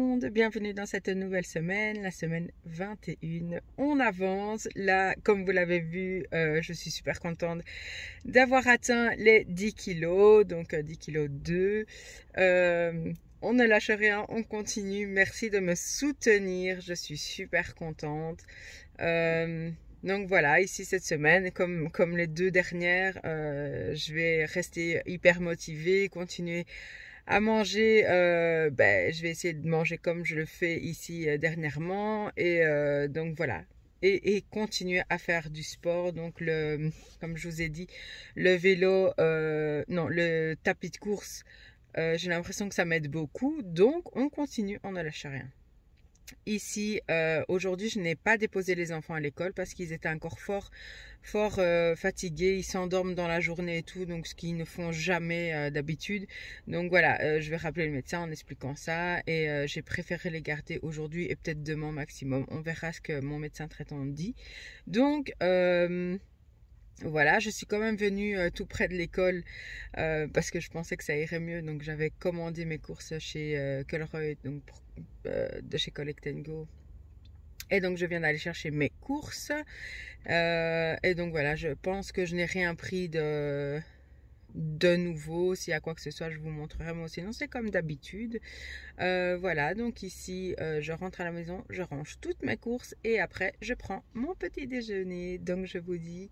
monde, bienvenue dans cette nouvelle semaine, la semaine 21. On avance, là comme vous l'avez vu, je suis super contente d'avoir atteint les 10 kilos, donc 10 kilos 2. On ne lâche rien, on continue, merci de me soutenir, je suis super contente. Donc voilà, ici cette semaine, comme les deux dernières, je vais rester hyper motivée, continuer à manger, je vais essayer de manger comme je le fais ici dernièrement et donc voilà. Et continuer à faire du sport, donc comme je vous ai dit, le vélo, non, le tapis de course, j'ai l'impression que ça m'aide beaucoup, donc on continue, on ne lâche rien. Ici, aujourd'hui, je n'ai pas déposé les enfants à l'école parce qu'ils étaient encore fort fatigués. Ils s'endorment dans la journée et tout, donc ce qu'ils ne font jamais d'habitude. Donc voilà, je vais rappeler le médecin en expliquant ça et j'ai préféré les garder aujourd'hui et peut-être demain maximum. On verra ce que mon médecin traitant dit. Donc, voilà, je suis quand même venue tout près de l'école parce que je pensais que ça irait mieux. Donc j'avais commandé mes courses chez Colruyt, donc de chez Collect & Go. Et donc je viens d'aller chercher mes courses. Et donc voilà, je pense que je n'ai rien pris de nouveau. S'il y a quoi que ce soit, je vous montrerai. Moi sinon, c'est comme d'habitude. Voilà, donc ici, je rentre à la maison, je range toutes mes courses et après, je prends mon petit déjeuner. Donc je vous dis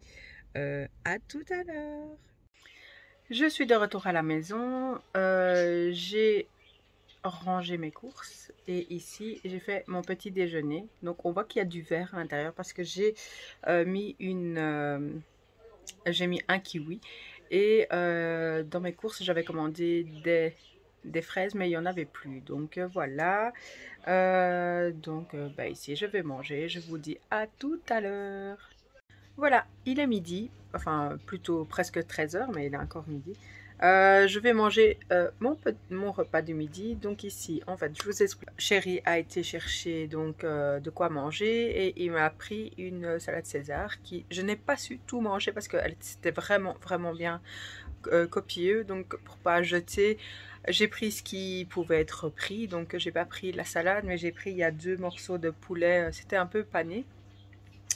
à tout à l'heure. Je suis de retour à la maison. J'ai rangé mes courses et ici j'ai fait mon petit déjeuner. Donc on voit qu'il y a du verre à l'intérieur parce que j'ai mis un kiwi et dans mes courses j'avais commandé des fraises mais il n'y en avait plus. Donc voilà. Ici je vais manger. Je vous dis à tout à l'heure. Voilà, il est midi, enfin plutôt presque 13 h, mais il est encore midi. Je vais manger mon repas du midi. Donc ici, en fait, je vous explique. Chéri a été chercher donc de quoi manger et il m'a pris une salade César qui je n'ai pas su tout manger parce que c'était vraiment bien copieux. Donc pour pas jeter, j'ai pris ce qui pouvait être pris. Donc j'ai pas pris la salade, mais j'ai pris il y a 2 morceaux de poulet. C'était un peu pané.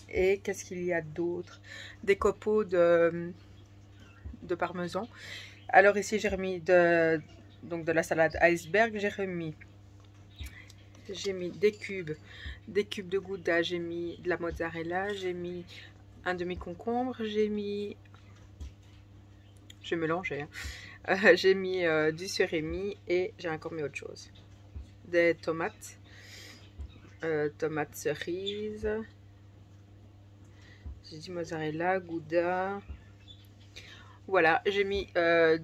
Et qu'est-ce qu'il y a d'autre? Des copeaux de parmesan. Alors ici j'ai remis de la salade iceberg. J'ai mis des cubes de gouda. J'ai mis de la mozzarella. J'ai mis un demi-concombre. J'ai mélangé. Hein. J'ai mis du surimi et j'ai encore mis autre chose. Des tomates. Tomates cerises. J'ai dit mozzarella, gouda. Voilà, j'ai mis un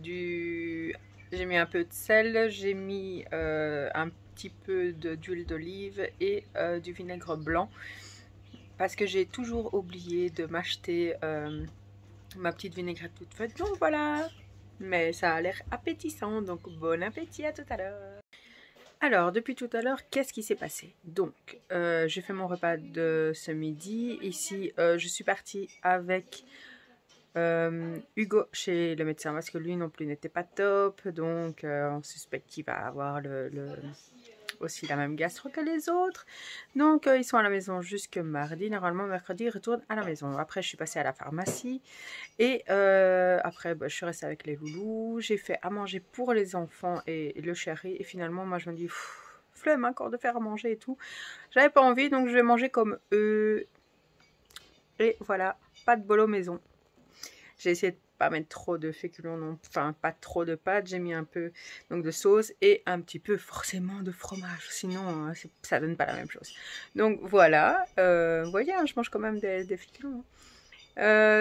peu de sel, j'ai mis un petit peu d'huile d'olive et du vinaigre blanc parce que j'ai toujours oublié de m'acheter ma petite vinaigrette toute faite. Donc voilà, mais ça a l'air appétissant, donc bon appétit, à tout à l'heure. Alors, depuis tout à l'heure, qu'est-ce qui s'est passé? Donc, j'ai fait mon repas de ce midi. Ici, je suis partie avec Hugo chez le médecin parce que lui non plus n'était pas top. Donc, on suspecte qu'il va avoir aussi la même gastro que les autres. Donc, ils sont à la maison jusque mardi. Normalement, mercredi, ils retournent à la maison. Après, je suis passée à la pharmacie. Et après, je suis restée avec les loulous. J'ai fait à manger pour les enfants et le chéri. Et finalement, moi, je me dis, flemme encore de faire à manger et tout. J'avais pas envie, donc je vais manger comme eux. Et voilà, pas de bolo maison. J'ai essayé de pas mettre trop de féculents, non, enfin pas trop de pâtes. J'ai mis un peu donc de sauce et un petit peu forcément de fromage. Sinon, ça donne pas la même chose. Donc voilà, vous voyez, hein, je mange quand même des féculents.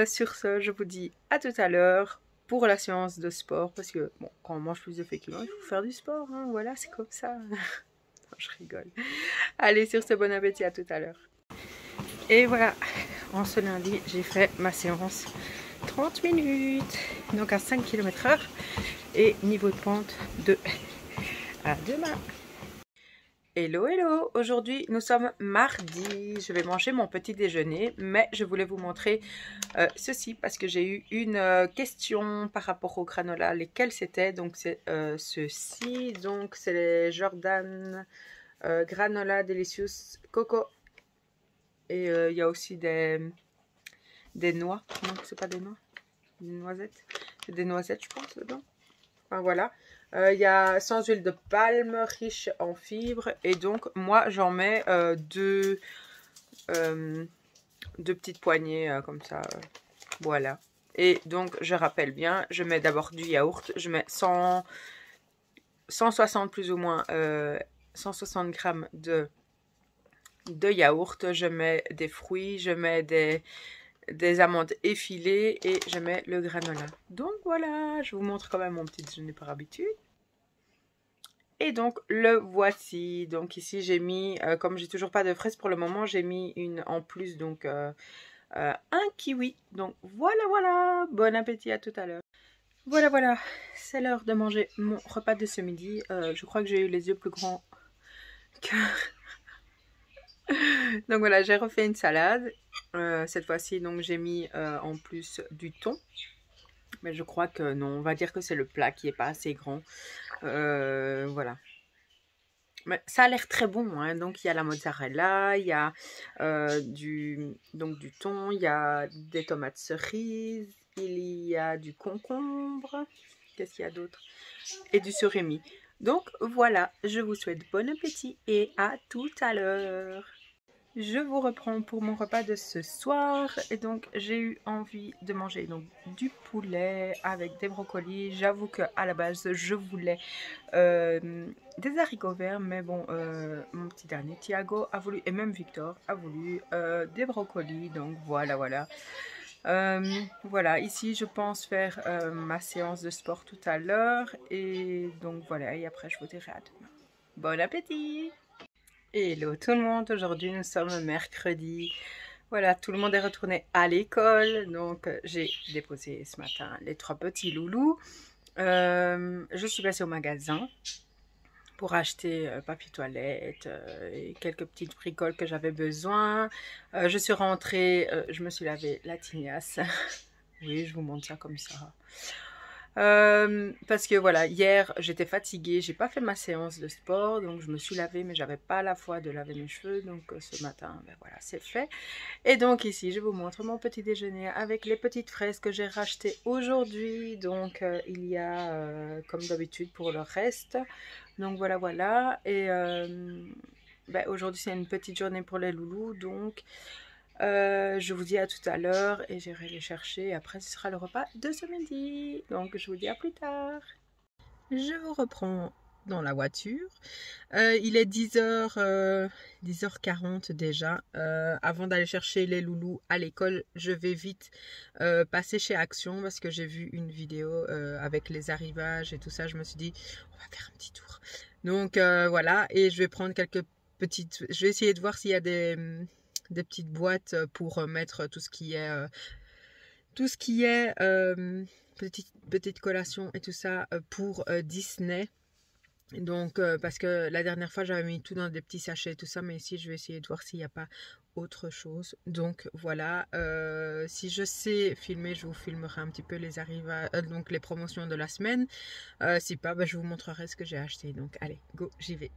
Sur ce, je vous dis à tout à l'heure pour la séance de sport. Parce que, bon, quand on mange plus de féculents, il faut faire du sport. Hein, voilà, c'est comme ça. Je rigole. Allez, sur ce, bon appétit, à tout à l'heure. Et voilà, en ce lundi, j'ai fait ma séance 30 minutes. Donc à 5 km/h. Et niveau de pente de à demain. Hello, hello! Aujourd'hui, nous sommes mardi. Je vais manger mon petit déjeuner, mais je voulais vous montrer ceci parce que j'ai eu une question par rapport au granola, lesquels c'était. Donc, c'est ceci. Donc, c'est les Jordan granola delicious coco. Et il y a aussi des noix. Non, c'est pas des noix. Des noisettes. C'est des noisettes, je pense, dedans. Enfin, voilà. Il y a sans huile de palme, riche en fibres. Et donc, moi, j'en mets deux petites poignées comme ça. Voilà. Et donc, je rappelle bien, je mets d'abord du yaourt. Je mets 160 plus ou moins, 160 grammes de yaourt. Je mets des fruits, je mets des amandes effilées et je mets le granola. Donc voilà, je vous montre quand même mon petit déjeuner par habitude. Et donc le voici. Donc ici j'ai mis, comme j'ai toujours pas de fraises pour le moment, j'ai mis une en plus, donc un kiwi. Donc voilà, bon appétit, à tout à l'heure. Voilà, c'est l'heure de manger mon repas de ce midi. Je crois que j'ai eu les yeux plus grands que... Donc voilà, j'ai refait une salade. Cette fois-ci, donc j'ai mis en plus du thon. Mais je crois que non, on va dire que c'est le plat qui est pas assez grand. Voilà. Mais ça a l'air très bon, hein. Donc il y a la mozzarella, il y a du thon, il y a des tomates cerises, il y a du concombre. Qu'est-ce qu'il y a d'autre? Et du surimi. Donc voilà, je vous souhaite bon appétit et à tout à l'heure. Je vous reprends pour mon repas de ce soir. Et donc j'ai eu envie de manger donc du poulet avec des brocolis. J'avoue qu'à la base je voulais des haricots verts, mais bon, mon petit dernier Thiago a voulu, et même Victor a voulu des brocolis. Donc voilà. Voilà, ici je pense faire ma séance de sport tout à l'heure. Et donc voilà, et après je vous dirai à demain. Bon appétit! Hello tout le monde, aujourd'hui nous sommes mercredi. Voilà, tout le monde est retourné à l'école. Donc j'ai déposé ce matin les 3 petits loulous. Je suis passée au magasin pour acheter papier toilette et quelques petites bricoles que j'avais besoin. Je suis rentrée, je me suis lavé la tignasse. Oui, je vous montre ça comme ça. Parce que voilà, hier j'étais fatiguée, j'ai pas fait ma séance de sport, donc je me suis lavée, mais j'avais pas la foi de laver mes cheveux. Donc ce matin, ben voilà, c'est fait. Et donc ici je vous montre mon petit déjeuner avec les petites fraises que j'ai rachetées aujourd'hui. Donc il y a comme d'habitude pour le reste. Donc voilà. Et ben, aujourd'hui c'est une petite journée pour les loulous, donc je vous dis à tout à l'heure et j'irai les chercher. Après, ce sera le repas de ce midi. Donc, je vous dis à plus tard. Je vous reprends dans la voiture. Il est 10h, 10h40 déjà. Avant d'aller chercher les loulous à l'école, je vais vite passer chez Action parce que j'ai vu une vidéo avec les arrivages et tout ça. Je me suis dit, on va faire un petit tour. Donc, voilà. Et je vais prendre quelques petites... Je vais essayer de voir s'il y a des petites boîtes pour mettre tout ce qui est petite collation et tout ça pour Disney. Donc parce que la dernière fois j'avais mis tout dans des petits sachets et tout ça, mais ici je vais essayer de voir s'il n'y a pas autre chose. Donc voilà, si je sais filmer, je vous filmerai un petit peu les arrivages, donc les promotions de la semaine. Si pas, je vous montrerai ce que j'ai acheté. Donc allez, go, j'y vais.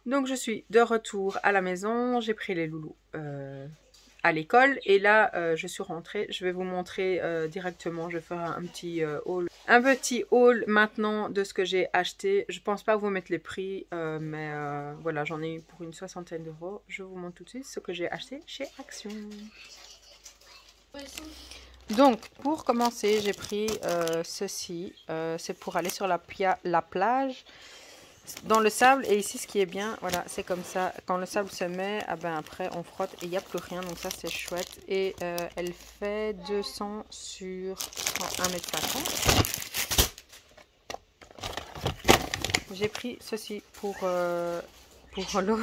Donc je suis de retour à la maison, j'ai pris les loulous à l'école et là je suis rentrée. Je vais vous montrer directement, je vais faire un petit haul. Un petit haul maintenant de ce que j'ai acheté. Je pense pas vous mettre les prix, mais voilà, j'en ai eu pour une 60aine d'euros. Je vous montre tout de suite ce que j'ai acheté chez Action. Donc pour commencer, j'ai pris ceci, c'est pour aller sur la plage. Dans le sable, et ici ce qui est bien, voilà, c'est comme ça, quand le sable se met, ah ben après on frotte et il n'y a plus rien, donc ça c'est chouette. Et elle fait 200 sur 1,50 m. J'ai pris ceci pour l'eau.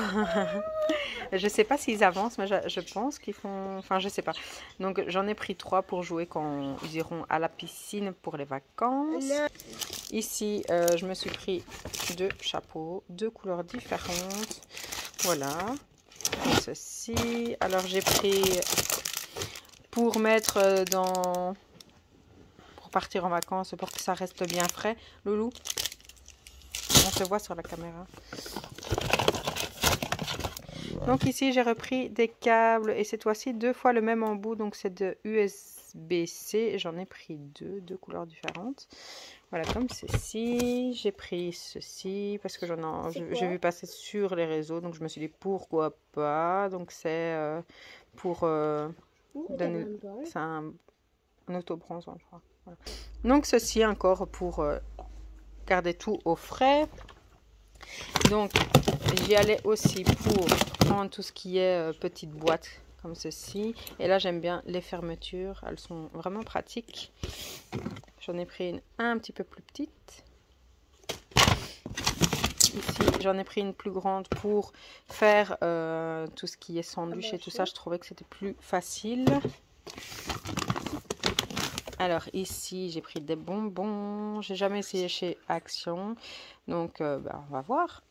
Je sais pas s'ils avancent, mais je pense qu'ils font... Enfin, je sais pas. Donc, j'en ai pris 3 pour jouer quand ils iront à la piscine pour les vacances. Ici, je me suis pris 2 chapeaux, 2 couleurs différentes. Voilà. Et ceci. Alors, j'ai pris pour mettre dans... Pour partir en vacances, pour que ça reste bien frais. Loulou, on se voit sur la caméra. Donc ici j'ai repris des câbles et cette fois-ci 2 fois le même embout, donc c'est de USB-C. J'en ai pris deux couleurs différentes. Voilà, comme ceci. J'ai pris ceci parce que j'ai vu passer sur les réseaux, donc je me suis dit pourquoi pas. Donc c'est pour donner, c'est un auto-bronzant, je crois. Voilà. Donc ceci encore pour garder tout au frais. Donc j'y allais aussi pour prendre tout ce qui est petite boîte comme ceci. Et là j'aime bien les fermetures, elles sont vraiment pratiques. J'en ai pris une un petit peu plus petite. Ici j'en ai pris une plus grande pour faire tout ce qui est sandwich et tout ça. Je trouvais que c'était plus facile. Alors ici j'ai pris des bonbons. J'ai jamais essayé chez Action. Donc on va voir.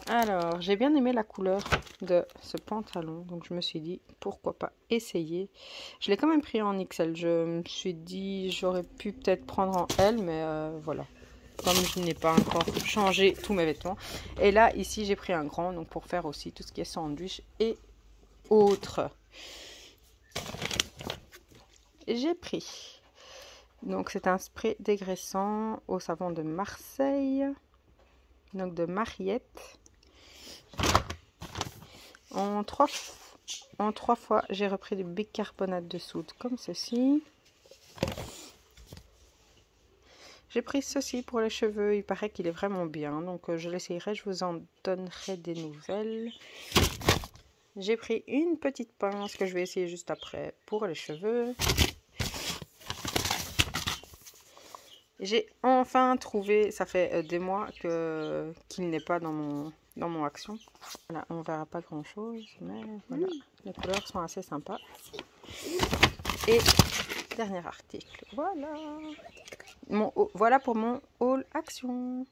Alors, j'ai bien aimé la couleur de ce pantalon, donc je me suis dit pourquoi pas essayer. Je l'ai quand même pris en XL, je me suis dit j'aurais pu peut-être prendre en L, mais voilà. Comme je n'ai pas encore changé tous mes vêtements. Et là, ici, j'ai pris un grand, donc pour faire aussi tout ce qui est sandwich et autres. J'ai pris, donc c'est un spray dégraissant au savon de Marseille, donc de Mariette. En trois fois, j'ai repris du bicarbonate de soude comme ceci. J'ai pris ceci pour les cheveux, il paraît qu'il est vraiment bien, donc je l'essayerai, je vous en donnerai des nouvelles. J'ai pris une petite pince que je vais essayer juste après pour les cheveux. J'ai enfin trouvé, ça fait des mois qu'il n'est pas dans mon Action. Voilà, on verra pas grand chose, mais voilà, les couleurs sont assez sympas. Et dernier article, voilà pour mon haul Action.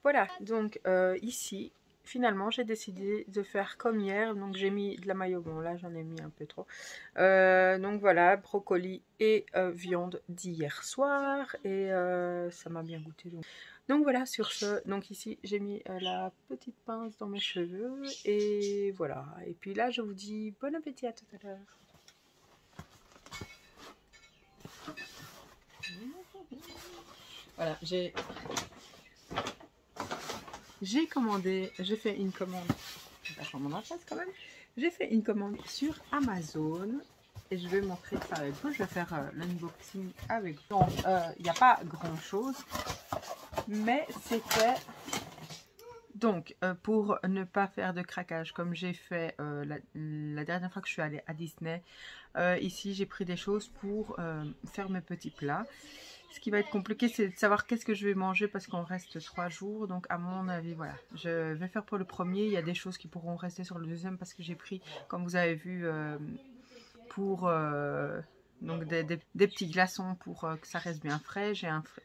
Voilà, donc ici finalement j'ai décidé de faire comme hier, donc j'ai mis de la mayo, bon là j'en ai mis un peu trop, donc voilà, brocoli et viande d'hier soir, et ça m'a bien goûté, donc voilà, sur ce, donc ici j'ai mis la petite pince dans mes cheveux, et voilà, et puis là je vous dis bon appétit, à tout à l'heure. Voilà, j'ai commandé, j'ai fait une commande, quand même. J'ai fait une commande sur Amazon et je vais montrer ça avec vous. Je vais faire l'unboxing avec vous. Donc, il n'y a pas grand chose, mais c'était donc pour ne pas faire de craquage comme j'ai fait la dernière fois que je suis allée à Disney. Ici, j'ai pris des choses pour faire mes petits plats. Ce qui va être compliqué, c'est de savoir qu'est-ce que je vais manger parce qu'on reste 3 jours. Donc à mon avis, voilà. Je vais faire pour le premier. Il y a des choses qui pourront rester sur le deuxième parce que j'ai pris, comme vous avez vu, pour donc des petits glaçons pour que ça reste bien frais.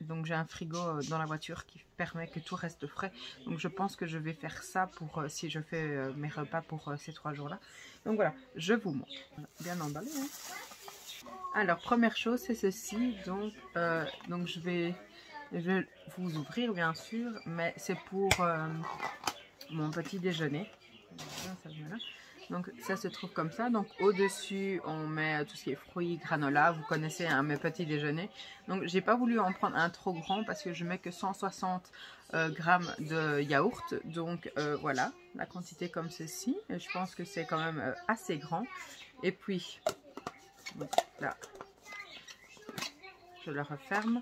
Donc j'ai un frigo dans la voiture qui permet que tout reste frais. Donc je pense que je vais faire ça pour si je fais mes repas pour ces 3 jours-là. Donc voilà, je vous montre. Bien emballé, hein. Alors, première chose, c'est ceci. Donc je vais vous ouvrir, bien sûr, mais c'est pour mon petit déjeuner. Donc, ça se trouve comme ça. Donc, au-dessus, on met tout ce qui est fruits, granola. Vous connaissez, hein, mes petits déjeuners. Donc, j'ai pas voulu en prendre un trop grand parce que je mets que 160 grammes de yaourt. Donc, voilà, la quantité comme ceci. Et je pense que c'est quand même assez grand. Et puis... donc là, je le referme.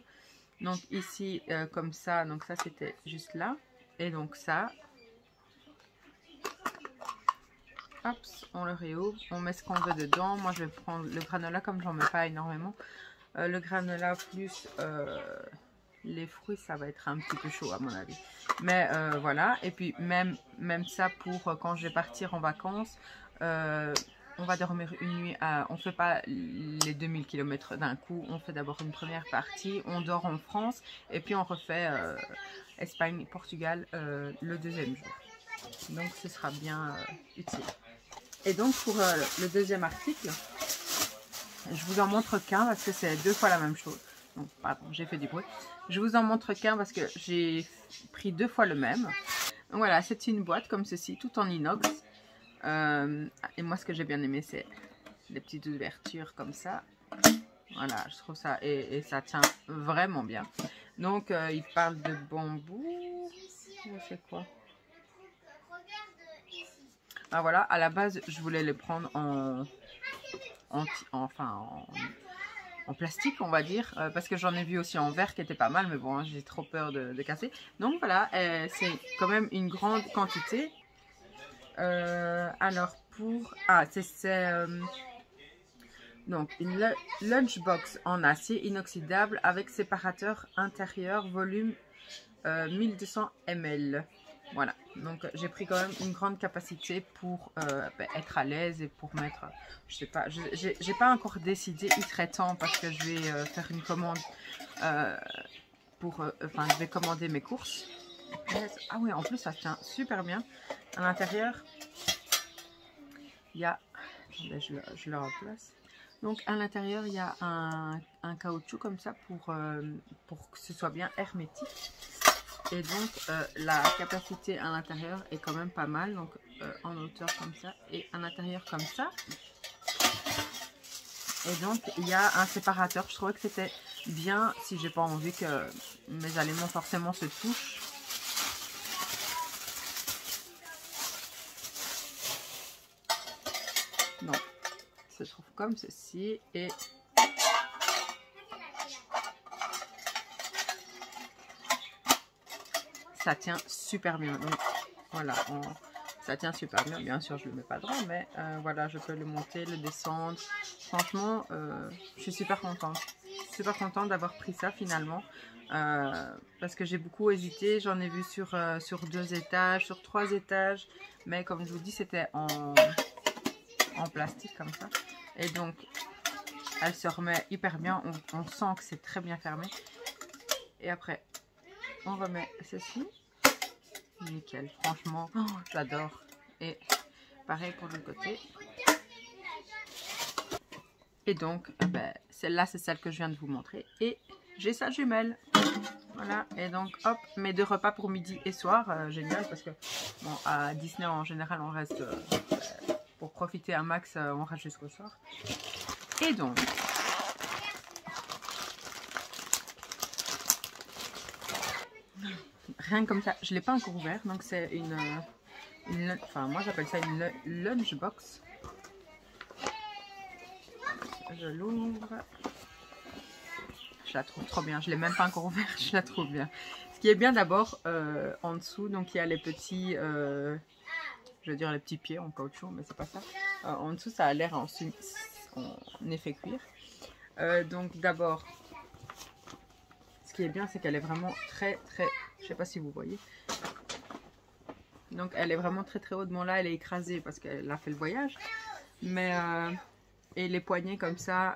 Donc ici, comme ça, donc ça c'était juste là. Et donc ça, hop, on le réouvre, on met ce qu'on veut dedans. Moi je vais prendre le granola comme j'en mets pas énormément. Le granola plus les fruits, ça va être un petit peu chaud à mon avis. Mais voilà, et puis même ça pour quand je vais partir en vacances. On va dormir une nuit, on ne fait pas les 2000 km d'un coup, on fait d'abord une première partie, on dort en France et puis on refait Espagne, Portugal le deuxième jour. Donc ce sera bien utile. Et donc pour le deuxième article, je vous en montre qu'un parce que c'est 2 fois la même chose. Donc pardon, j'ai fait du bruit. Je vous en montre qu'un parce que j'ai pris 2 fois le même. Voilà, c'est une boîte comme ceci, tout en inox. Et moi, ce que j'ai bien aimé, c'est les petites ouvertures comme ça. Voilà, je trouve ça, et ça tient vraiment bien. Donc, il parle de bambou. C'est quoi? Ah voilà, à la base, je voulais les prendre en plastique, on va dire, parce que j'en ai vu aussi en verre qui était pas mal, mais bon, hein, j'ai trop peur de casser. Donc voilà, c'est quand même une grande quantité. Alors pour... Ah, donc une lunchbox en acier inoxydable avec séparateur intérieur, volume 1200 ml. Voilà, donc j'ai pris quand même une grande capacité pour être à l'aise et pour mettre, je sais pas, j'ai pas encore décidé, il serait temps parce que je vais faire une commande je vais commander mes courses. Ah oui, en plus ça tient super bien. À l'intérieur, il y a, attendez, je le replace. Donc à l'intérieur, il y a un caoutchouc comme ça pour que ce soit bien hermétique. Et donc la capacité à l'intérieur est quand même pas mal, donc en hauteur comme ça et à l'intérieur comme ça. Et donc il y a un séparateur. Je trouvais que c'était bien si j'ai pas envie que mes aliments forcément se touchent. Donc ça se trouve comme ceci et ça tient super bien. Donc voilà, ça tient super bien. Bien sûr, je ne le mets pas droit, mais voilà, je peux le monter, le descendre. Franchement, je suis super contente. Super contente d'avoir pris ça finalement. Parce que j'ai beaucoup hésité. J'en ai vu sur 2 étages, sur 3 étages. Mais comme je vous dis, c'était en plastique comme ça. Et donc, elle se remet hyper bien. On sent que c'est très bien fermé. Et après, on remet ceci. Nickel, franchement, j'adore. Et pareil pour le côté. Et donc, celle-là, c'est celle que je viens de vous montrer. Et j'ai sa jumelle. Voilà, et donc, hop, mes 2 repas pour midi et soir. Génial, parce que bon, à Disney, en général, on reste, pour profiter un max, on reste jusqu'au soir. Et donc... Rien comme ça, je ne l'ai pas encore ouvert, donc c'est enfin moi j'appelle ça une lunchbox. Je l'ouvre. Je la trouve trop bien, je ne l'ai même pas encore ouvert, je la trouve bien. Ce qui est bien d'abord, en dessous, donc il y a les petits, je veux dire les petits pieds en caoutchouc, mais c'est pas ça. En dessous ça a l'air en effet cuir. Donc d'abord, ce qui est bien c'est qu'elle est vraiment très, je sais pas si vous voyez. Donc elle est vraiment très haute. Bon là elle est écrasée parce qu'elle a fait le voyage. Mais et les poignées comme ça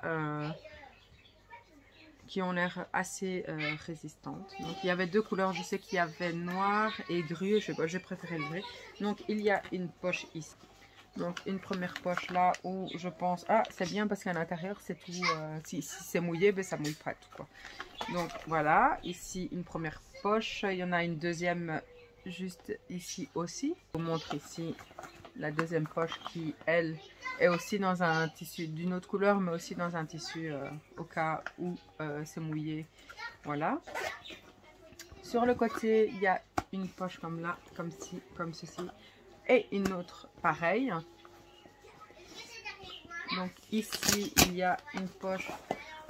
qui ont l'air assez résistantes. Donc il y avait 2 couleurs. Je sais qu'il y avait noir et gris. Je sais pas, j'ai préféré le gris. Donc il y a une poche ici. Donc une première poche là où je pense... Ah c'est bien parce qu'à l'intérieur c'est tout... si c'est mouillé, ben, ça mouille pas tout quoi. Donc voilà, ici une première poche. Il y en a une deuxième juste ici aussi. Je vous montre ici la deuxième poche qui elle est aussi dans un tissu d'une autre couleur mais aussi dans un tissu au cas où c'est mouillé. Voilà. Sur le côté il y a une poche comme là, comme ceci. Et une autre pareille. Donc ici il y a une poche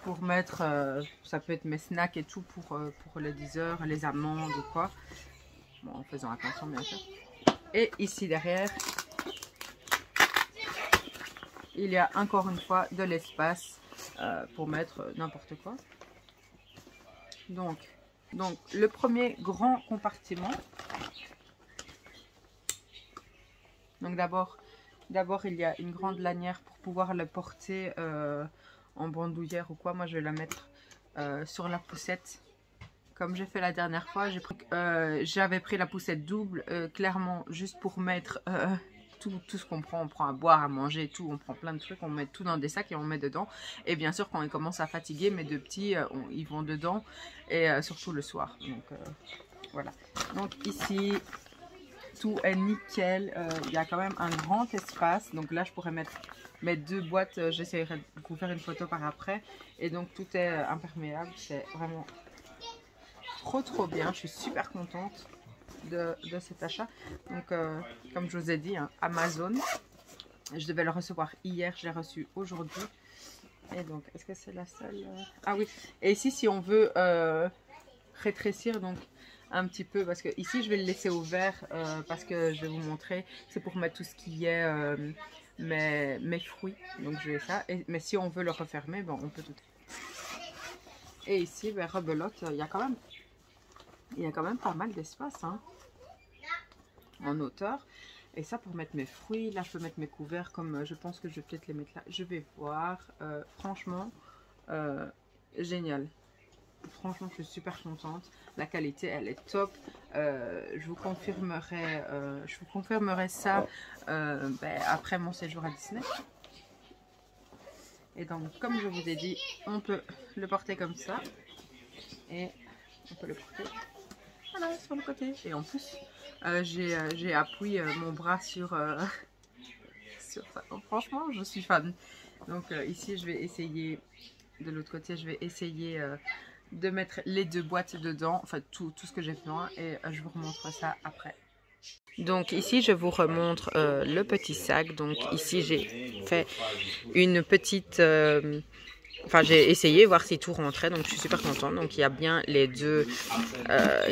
pour mettre, ça peut être mes snacks et tout pour les 10 heures, les amandes ou quoi. Bon, en faisant attention bien sûr. Et ici derrière, il y a encore une fois de l'espace pour mettre n'importe quoi. Donc le premier grand compartiment. Donc d'abord il y a une grande lanière pour pouvoir le porter en bandoulière ou quoi. Moi je vais la mettre sur la poussette comme j'ai fait la dernière fois. J'avais pris la poussette double clairement juste pour mettre tout ce qu'on prend. On prend à boire, à manger, tout, on prend plein de trucs, on met tout dans des sacs et on met dedans. Et bien sûr quand ils commencent à fatiguer, mes 2 petits ils vont dedans et surtout le soir. Donc voilà. Donc ici tout est nickel. Il y a quand même un grand espace. Donc là, je pourrais mettre mes 2 boîtes. J'essaierai de vous faire une photo par après. Et donc tout est imperméable. C'est vraiment trop bien. Je suis super contente de cet achat. Donc comme je vous ai dit, hein, Amazon. Je devais le recevoir hier. Je l'ai reçu aujourd'hui. Et donc, est-ce que c'est la seule Ah oui. Et ici, si on veut rétrécir donc un petit peu, parce que ici je vais le laisser ouvert parce que je vais vous montrer, c'est pour mettre tout ce qui est mes fruits, donc je vais ça. Mais si on veut le refermer, bon, on peut tout. Et ici, ben, rebelote, il y a quand même pas mal d'espace hein, en hauteur. Et ça pour mettre mes fruits, là je peux mettre mes couverts comme je pense que je vais peut-être les mettre là. Je vais voir, franchement, génial. Franchement, je suis super contente. La qualité, elle est top. Je vous confirmerai ça ben, après mon séjour à Disney. Et donc, comme je vous ai dit, on peut le porter comme ça. Et on peut le porter voilà, sur le côté. Et en plus, j'ai appuyé mon bras sur ça. Donc, franchement, je suis fan. Donc ici, je vais essayer, de l'autre côté, je vais essayer de mettre les 2 boîtes dedans, enfin tout ce que j'ai besoin, et je vous remontre ça après. Donc ici je vous remontre le petit sac. Donc ici j'ai fait une petite enfin j'ai essayé voir si tout rentrait, donc je suis super contente. Donc il y a bien les 2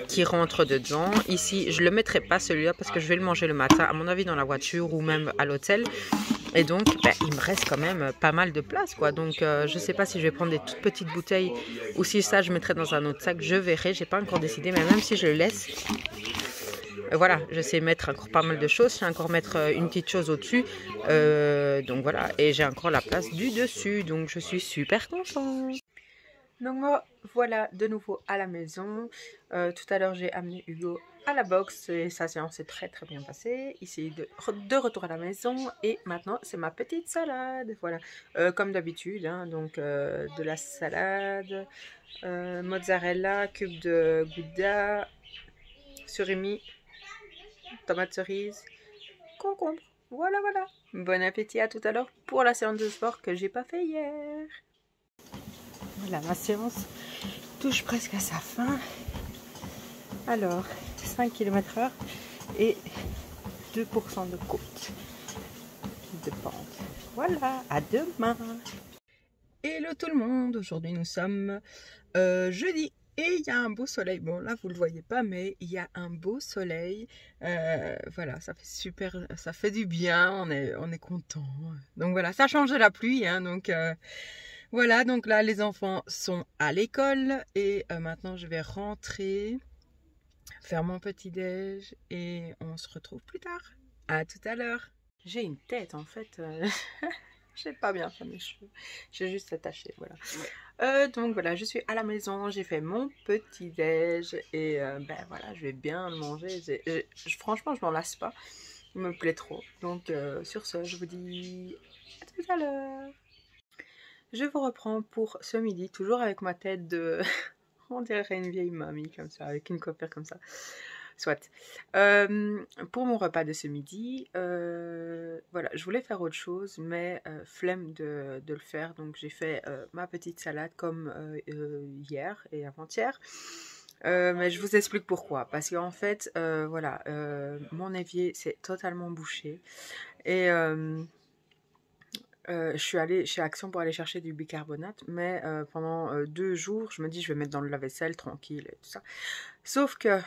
qui rentrent dedans. Ici je le mettrai pas celui-là parce que je vais le manger le matin, à mon avis dans la voiture ou même à l'hôtel. Et donc, ben, il me reste quand même pas mal de place, quoi. Donc, je ne sais pas si je vais prendre des toutes petites bouteilles ou si ça, je mettrai dans un autre sac. Je verrai, j'ai pas encore décidé. Mais même si je le laisse, voilà, je sais mettre encore pas mal de choses. Je sais encore mettre une petite chose au-dessus. Donc, voilà. Et j'ai encore la place du dessus. Donc, je suis super contente. Donc, voilà de nouveau à la maison. Tout à l'heure, j'ai amené Hugo à la boxe et sa séance s'est très bien passée. Ici de retour à la maison et maintenant c'est ma petite salade. Voilà, comme d'habitude, hein, donc de la salade, mozzarella, cube de gouda, surimi, tomate cerise, concombre. Voilà. Bon appétit, à tout à l'heure pour la séance de sport que j'ai pas fait hier. Voilà, ma séance touche presque à sa fin. Alors, 5 km/h et 2% de côte de pente. Voilà, à demain. Hello tout le monde, aujourd'hui nous sommes jeudi et il y a un beau soleil. Bon là vous le voyez pas mais il y a un beau soleil. Voilà, ça fait super, ça fait du bien, on est content. Donc voilà, ça change de la pluie hein, donc voilà, donc là les enfants sont à l'école et maintenant je vais rentrer, faire mon petit déj et on se retrouve plus tard. À tout à l'heure. J'ai une tête en fait. J'ai pas bien fait mes cheveux. J'ai juste attaché, voilà. Donc voilà, je suis à la maison, j'ai fait mon petit déj et ben voilà, je vais bien le manger. Franchement, je m'en lasse pas. Il me plaît trop. Donc sur ce, je vous dis à tout à l'heure. Je vous reprends pour ce midi, toujours avec ma tête de... On dirait une vieille mamie comme ça, avec une coiffure comme ça. Soit. Pour mon repas de ce midi, voilà, je voulais faire autre chose, mais flemme de le faire. Donc j'ai fait ma petite salade comme hier et avant-hier. Mais je vous explique pourquoi. Parce qu'en fait, voilà, mon évier c'est totalement bouché. Et je suis allée chez Action pour aller chercher du bicarbonate, mais pendant 2 jours, je me dis je vais mettre dans le lave-vaisselle tranquille et tout ça. Sauf que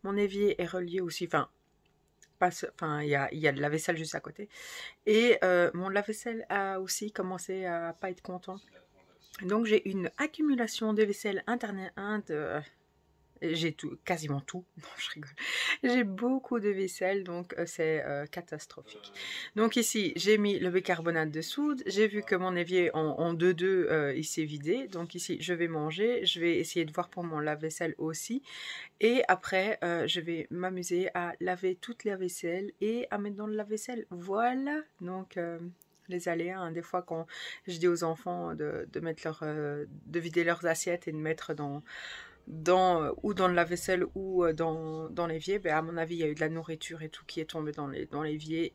mon évier est relié aussi, enfin, il y a le lave-vaisselle juste à côté. Et mon lave-vaisselle a aussi commencé à pas être content. Donc j'ai une accumulation de vaisselle interne. J'ai tout, quasiment tout. Non, je rigole. J'ai beaucoup de vaisselle, donc c'est catastrophique. Donc ici, j'ai mis le bicarbonate de soude. J'ai vu que mon évier en 2-2, il s'est vidé. Donc ici, je vais manger. Je vais essayer de voir pour mon lave-vaisselle aussi. Et après, je vais m'amuser à laver toute la vaisselle et à mettre dans le lave-vaisselle. Voilà. Donc... les aléas, hein. Des fois quand je dis aux enfants de mettre de vider leurs assiettes et de mettre dans ou dans le lave-vaisselle ou dans l'évier, ben, à mon avis, il y a eu de la nourriture et tout qui est tombé dans l'évier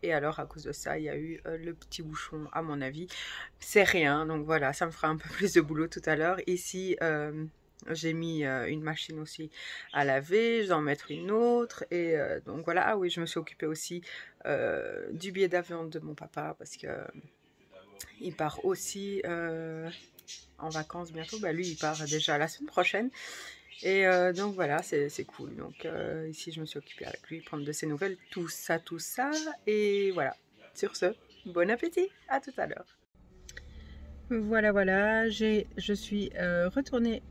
et alors, à cause de ça, il y a eu le petit bouchon, à mon avis. C'est rien, donc voilà, ça me fera un peu plus de boulot tout à l'heure. Ici, j'ai mis une machine aussi à laver, je dois en mettre une autre. Et donc voilà, ah oui, je me suis occupée aussi du billet d'avion de mon papa parce que il part aussi en vacances bientôt. Bah, lui, il part déjà la semaine prochaine. Et donc voilà, c'est cool. Donc ici, je me suis occupée avec lui, prendre de ses nouvelles, tout ça, tout ça. Et voilà, sur ce, bon appétit, à tout à l'heure. Voilà, voilà, je suis retournée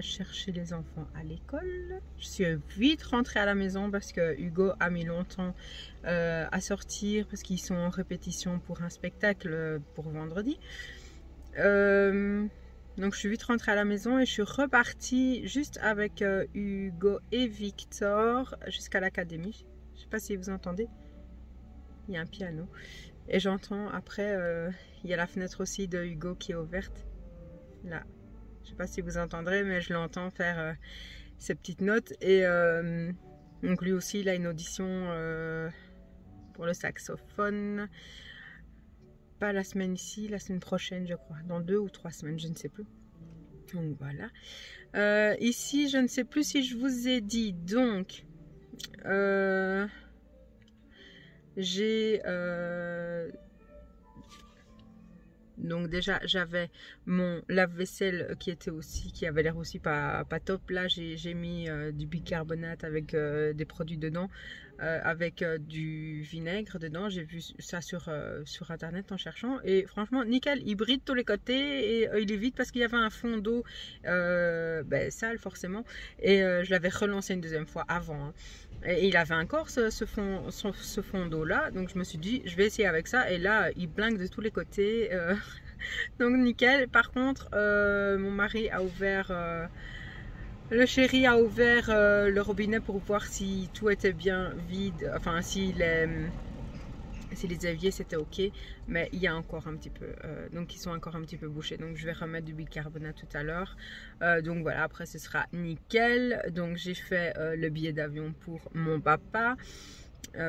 chercher les enfants à l'école. Je suis vite rentrée à la maison parce que Hugo a mis longtemps à sortir parce qu'ils sont en répétition pour un spectacle pour vendredi. Donc je suis vite rentrée à la maison et je suis repartie juste avec Hugo et Victor jusqu'à l'académie. Je ne sais pas si vous entendez. Il y a un piano. Et j'entends après, il y a la fenêtre aussi de Hugo qui est ouverte. Là. Je ne sais pas si vous entendrez, mais je l'entends faire ses petites notes. Et donc lui aussi, il a une audition pour le saxophone. Pas la semaine ici, la semaine prochaine, je crois. Dans 2 ou 3 semaines, je ne sais plus. Donc voilà. Ici, je ne sais plus si je vous ai dit. Donc, j'ai... Donc déjà j'avais mon lave-vaisselle qui avait l'air aussi pas top. Là j'ai mis du bicarbonate avec des produits dedans, avec du vinaigre dedans. J'ai vu ça sur internet en cherchant et franchement nickel, il brille de tous les côtés et il est vide parce qu'il y avait un fond d'eau sale forcément et je l'avais relancé une deuxième fois avant, hein. Et il avait encore ce fond d'eau là, donc je me suis dit je vais essayer avec ça et là il blingue de tous les côtés, donc nickel. Par contre mon mari a ouvert, le chéri a ouvert le robinet pour voir si tout était bien vide, enfin si les éviers c'était ok, mais il y a encore un petit peu, donc ils sont encore un petit peu bouchés, donc je vais remettre du bicarbonate tout à l'heure. Donc voilà, après ce sera nickel. Donc j'ai fait le billet d'avion pour mon papa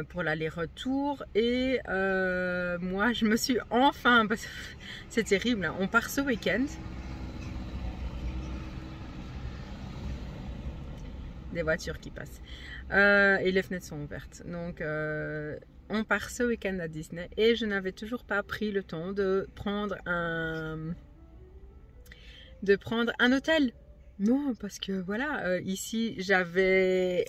pour l'aller-retour et moi je me suis enfin, parce que c'est terrible, hein, on part ce week-end. Des voitures qui passent et les fenêtres sont ouvertes, donc on part ce week-end à Disney et je n'avais toujours pas pris le temps de prendre un hôtel. Non, parce que voilà, ici j'avais...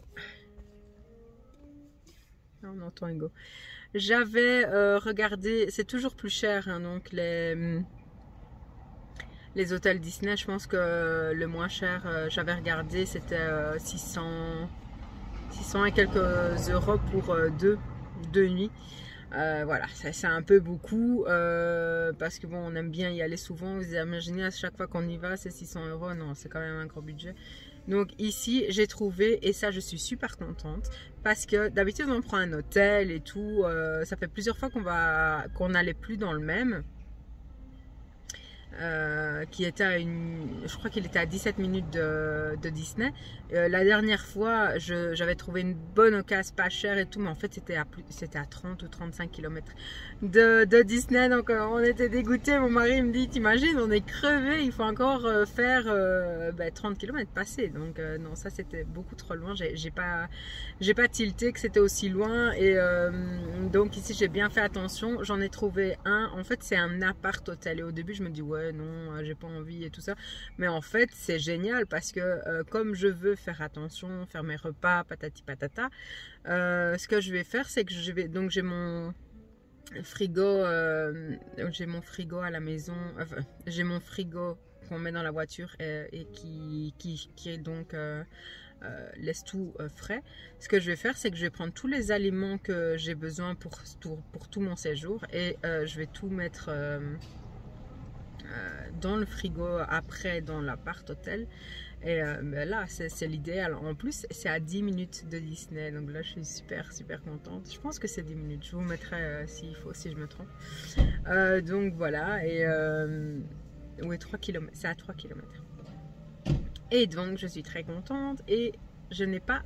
On entend Hugo. J'avais regardé, c'est toujours plus cher, hein, donc les hôtels Disney, je pense que le moins cher, j'avais regardé, c'était 600 et quelques euros pour deux nuits. Voilà, c'est un peu beaucoup parce que bon, on aime bien y aller souvent. Vous imaginez, à chaque fois qu'on y va, c'est 600 euros. Non, c'est quand même un gros budget. Donc ici, j'ai trouvé, et ça, je suis super contente parce que d'habitude, on prend un hôtel et tout. Ça fait plusieurs fois qu'on n'allait plus dans le même. Qui était à je crois qu'il était à 17 minutes de Disney. La dernière fois, j'avais trouvé une bonne occasion, pas chère et tout, mais en fait c'était à 30 ou 35 km de Disney, donc on était dégoûtés. Mon mari me dit, t'imagines, on est crevé, il faut encore faire 30 km passer, donc non, ça c'était beaucoup trop loin. J'ai pas tilté que c'était aussi loin et donc ici j'ai bien fait attention. J'en ai trouvé un, en fait c'est un appart hôtel et au début je me dis ouais non, j'ai pas envie et tout ça, mais en fait c'est génial parce que comme je veux faire attention, faire mes repas patati patata, ce que je vais faire c'est que donc j'ai mon frigo, j'ai mon frigo à la maison, enfin, j'ai mon frigo qu'on met dans la voiture et qui est donc laisse tout frais. Ce que je vais faire, c'est que je vais prendre tous les aliments que j'ai besoin pour tout mon séjour et je vais tout mettre dans le frigo après dans l'appart hôtel. Et là, c'est l'idéal. En plus, c'est à 10 minutes de Disney. Donc là, je suis super, super contente. Je pense que c'est 10 minutes. Je vous mettrai s'il faut, si je me trompe. Donc voilà. Et oui, 3 km. C'est à 3 km. Et donc je suis très contente et je n'ai pas...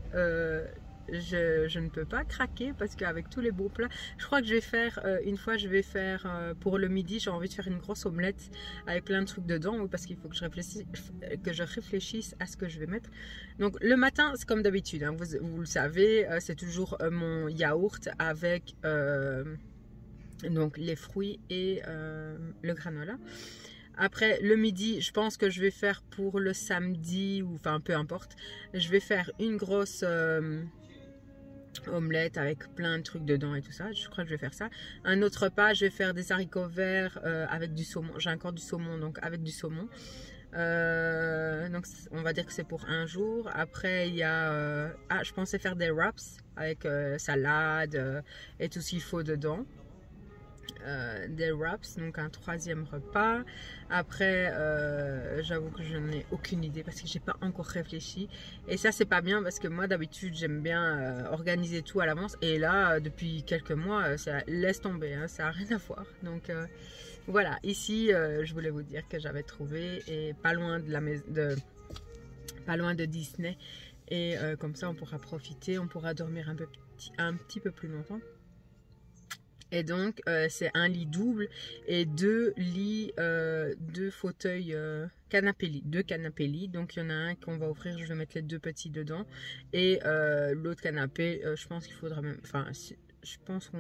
je ne peux pas craquer parce qu'avec tous les beaux plats, je crois que je vais faire une fois, je vais faire pour le midi, j'ai envie de faire une grosse omelette avec plein de trucs dedans parce qu'il faut que je réfléchisse à ce que je vais mettre. Donc le matin, c'est comme d'habitude, hein, vous le savez, c'est toujours mon yaourt avec donc les fruits et le granola. Après le midi, je pense que je vais faire pour le samedi, ou enfin peu importe, je vais faire une grosse omelette avec plein de trucs dedans et tout ça. Je crois que je vais faire ça. Un autre repas, je vais faire des haricots verts avec du saumon. J'ai encore du saumon, donc avec du saumon. Donc on va dire que c'est pour un jour. Après il y a je pensais faire des wraps avec salade et tout ce qu'il faut dedans. Des wraps, donc un troisième repas. Après j'avoue que je n'ai aucune idée parce que j'ai pas encore réfléchi et ça c'est pas bien parce que moi d'habitude j'aime bien organiser tout à l'avance et là depuis quelques mois ça laisse tomber, hein, ça a rien à voir. Donc voilà, ici je voulais vous dire que j'avais trouvé et pas loin de pas loin de Disney et comme ça on pourra profiter, on pourra dormir un petit peu plus longtemps. Et donc c'est un lit double et deux fauteuils canapé lit, deux canapés lit. Donc il y en a un qu'on va offrir, je vais mettre les deux petits dedans et l'autre canapé, je pense qu'il faudra même, enfin je pense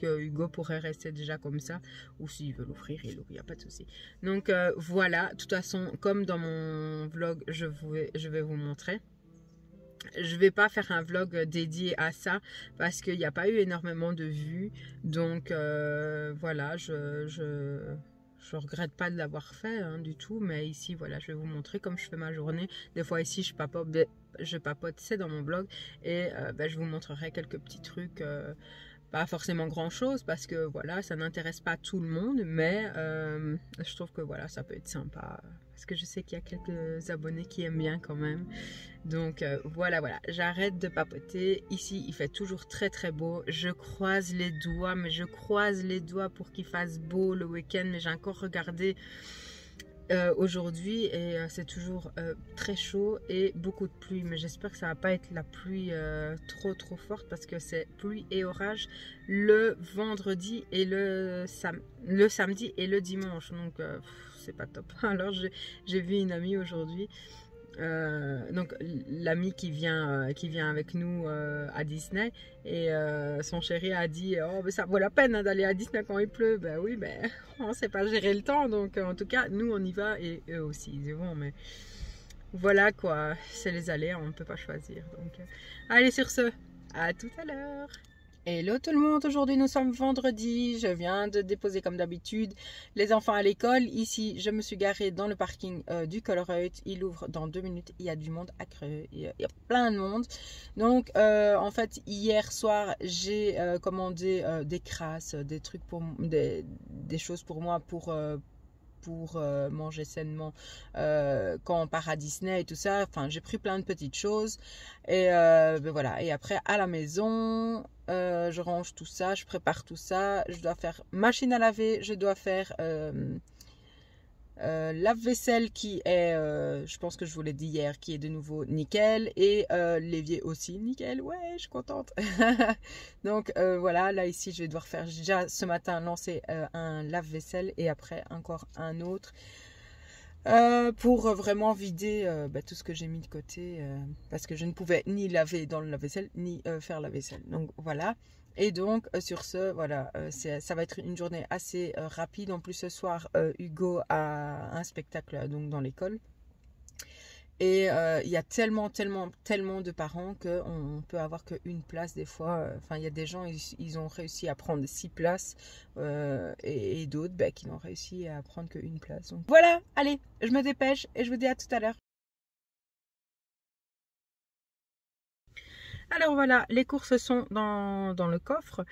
que Hugo pourrait rester déjà comme ça, ou s'il veut l'offrir, il n'y a pas de souci. Donc voilà, de toute façon comme dans mon vlog je vais vous montrer. Je vais pas faire un vlog dédié à ça parce qu'il n'y a pas eu énormément de vues. Donc voilà, je regrette pas de l'avoir fait hein, du tout. Mais ici, voilà, je vais vous montrer comme je fais ma journée. Des fois ici, je papote, c'est dans mon blog. Et je vous montrerai quelques petits trucs. Pas forcément grand chose parce que voilà, ça n'intéresse pas tout le monde. Mais je trouve que voilà, ça peut être sympa. Parce que je sais qu'il y a quelques abonnés qui aiment bien quand même. Donc voilà, j'arrête de papoter. Ici, il fait toujours très très beau. Je croise les doigts, mais je croise les doigts pour qu'il fasse beau le week-end. Mais j'ai encore regardé aujourd'hui et c'est toujours très chaud et beaucoup de pluie. Mais j'espère que ça va pas être la pluie trop forte parce que c'est pluie et orage le vendredi et le samedi et le dimanche. Donc c'est pas top. Alors j'ai vu une amie aujourd'hui. Donc l'ami qui vient avec nous à Disney et son chéri a dit oh mais ça vaut la peine hein, d'aller à Disney quand il pleut. Ben oui, ben on sait pas gérer le temps, donc en tout cas nous on y va et eux aussi ils y vont, mais voilà quoi, c'est les aléas, on ne peut pas choisir. Donc allez, sur ce, à tout à l'heure. Hello tout le monde, aujourd'hui nous sommes vendredi, je viens de déposer comme d'habitude les enfants à l'école. Ici je me suis garée dans le parking du Colruyt, il ouvre dans 2 minutes, il y a du monde à Creux, il y a plein de monde. Donc en fait hier soir j'ai commandé des crasses, des trucs pour des choses pour moi pour manger sainement quand on part à Disney et tout ça. Enfin j'ai pris plein de petites choses et voilà, et après à la maison je range tout ça, je prépare tout ça, je dois faire machine à laver, je dois faire lave-vaisselle qui est, je pense que je vous l'ai dit hier, qui est de nouveau nickel, et l'évier aussi nickel. Ouais, je suis contente. Donc voilà, là ici je vais devoir faire déjà ce matin lancer un lave-vaisselle et après encore un autre pour vraiment vider tout ce que j'ai mis de côté parce que je ne pouvais ni laver dans le lave-vaisselle ni faire la vaisselle. Donc voilà. Et donc sur ce, voilà, ça va être une journée assez rapide. En plus ce soir, Hugo a un spectacle donc dans l'école. Et il y a tellement de parents qu'on peut avoir qu'une place des fois. Enfin, il y a des gens, ils ont réussi à prendre 6 places et d'autres qui n'ont réussi à prendre qu'une place. Donc voilà, allez, je me dépêche et je vous dis à tout à l'heure. Alors voilà, les courses sont dans le coffre.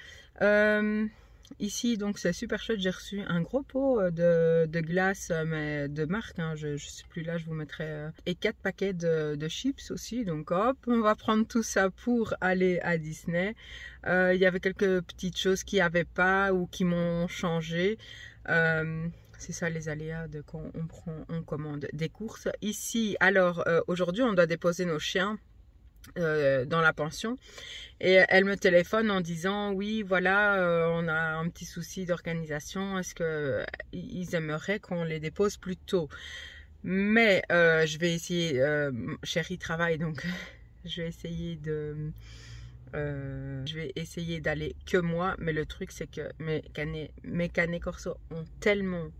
Ici donc c'est super chouette, j'ai reçu un gros pot de glace mais de marque, hein, je sais plus, là je vous mettrai et 4 paquets de chips aussi. Donc hop, on va prendre tout ça pour aller à Disney. Il y avait quelques petites choses qui n'avaient pas ou qui m'ont changé. C'est ça les aléas de quand on commande des courses. Ici, alors aujourd'hui, on doit déposer nos chiens dans la pension et elle me téléphone en disant oui voilà on a un petit souci d'organisation, est-ce que ils aimeraient qu'on les dépose plus tôt, mais je vais essayer, chérie travaille donc je vais essayer d'aller que moi, mais le truc c'est que mes canets corso ont tellement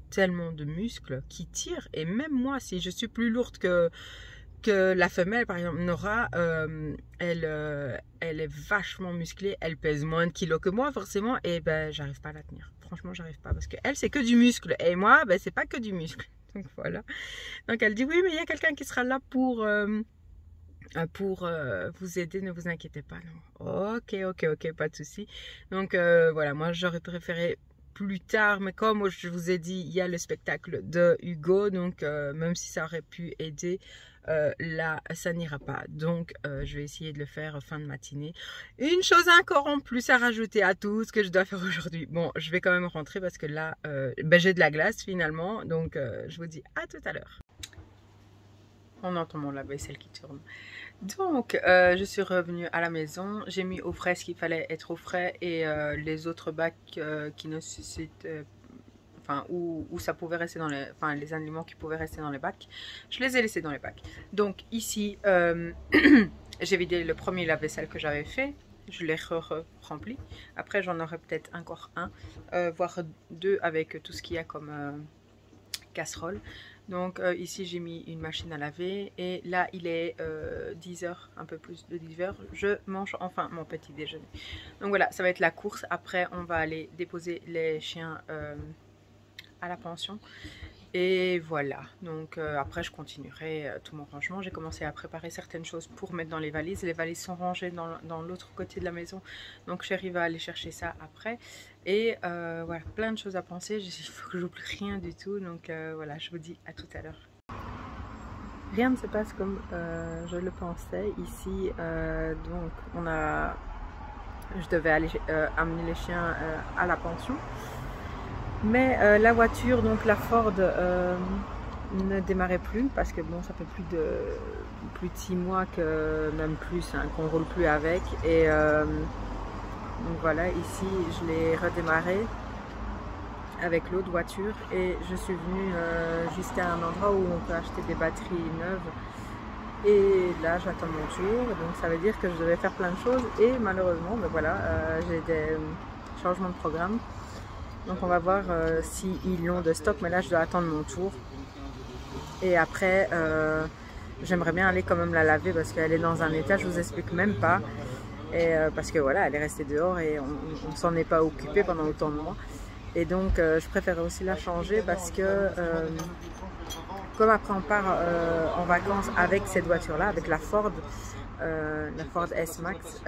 de muscles qui tirent, et même moi si je suis plus lourde que la femelle, par exemple Nora, elle est vachement musclée, elle pèse moins de kilos que moi forcément, et ben j'arrive pas à la tenir, franchement j'arrive pas, parce que elle c'est que du muscle et moi ben c'est pas que du muscle. Donc voilà, donc elle dit oui mais il y a quelqu'un qui sera là pour vous aider, ne vous inquiétez pas. Non. Ok, pas de souci. Donc voilà, moi j'aurais préféré plus tard, mais comme je vous ai dit, il y a le spectacle de Hugo, donc même si ça aurait pu aider, là ça n'ira pas, donc je vais essayer de le faire fin de matinée. Une chose encore en plus à rajouter à tout ce que je dois faire aujourd'hui. Bon, je vais quand même rentrer parce que là ben, j'ai de la glace finalement, donc je vous dis à tout à l'heure. On entend mon lave-vaisselle qui tourne. Donc je suis revenue à la maison, j'ai mis au frais ce qu'il fallait être au frais, et les autres bacs qui nécessitent enfin où ça pouvait rester dans les, enfin les aliments qui pouvaient rester dans les bacs, je les ai laissés dans les bacs. Donc ici j'ai vidé le premier lave-vaisselle que j'avais fait, je l'ai rempli. Après j'en aurai peut-être encore un, voire deux avec tout ce qu'il y a comme casserole. Donc ici j'ai mis une machine à laver, et là il est 10h, un peu plus de 10h, je mange enfin mon petit déjeuner. Donc voilà, ça va être la course. Après on va aller déposer les chiens à la pension, et voilà. Donc après je continuerai tout mon rangement. J'ai commencé à préparer certaines choses pour mettre dans les valises. Les valises sont rangées dans l'autre côté de la maison, donc chérie va aller chercher ça après. Et voilà, plein de choses à penser, il faut que j'oublie rien du tout, donc voilà, je vous dis à tout à l'heure. Rien ne se passe comme je le pensais ici, donc je devais aller amener les chiens à la pension. Mais la voiture, donc la Ford, ne démarrait plus, parce que bon, ça fait plus de 6 mois, que même plus, hein, qu'on roule plus avec. Et donc voilà, ici je l'ai redémarré avec l'autre voiture, et je suis venue jusqu'à un endroit où on peut acheter des batteries neuves. Et là j'attends mon tour, donc ça veut dire que je devais faire plein de choses, et malheureusement ben voilà, j'ai des changements de programme. Donc on va voir s'ils l'ont de stock, mais là je dois attendre mon tour. Et après j'aimerais bien aller quand même la laver, parce qu'elle est dans un état, je vous explique même pas. Et parce que voilà, elle est restée dehors et on s'en est pas occupé pendant autant de mois. Et donc je préfère aussi la changer, parce que comme après on part en vacances avec cette voiture là, avec la Ford S-Max,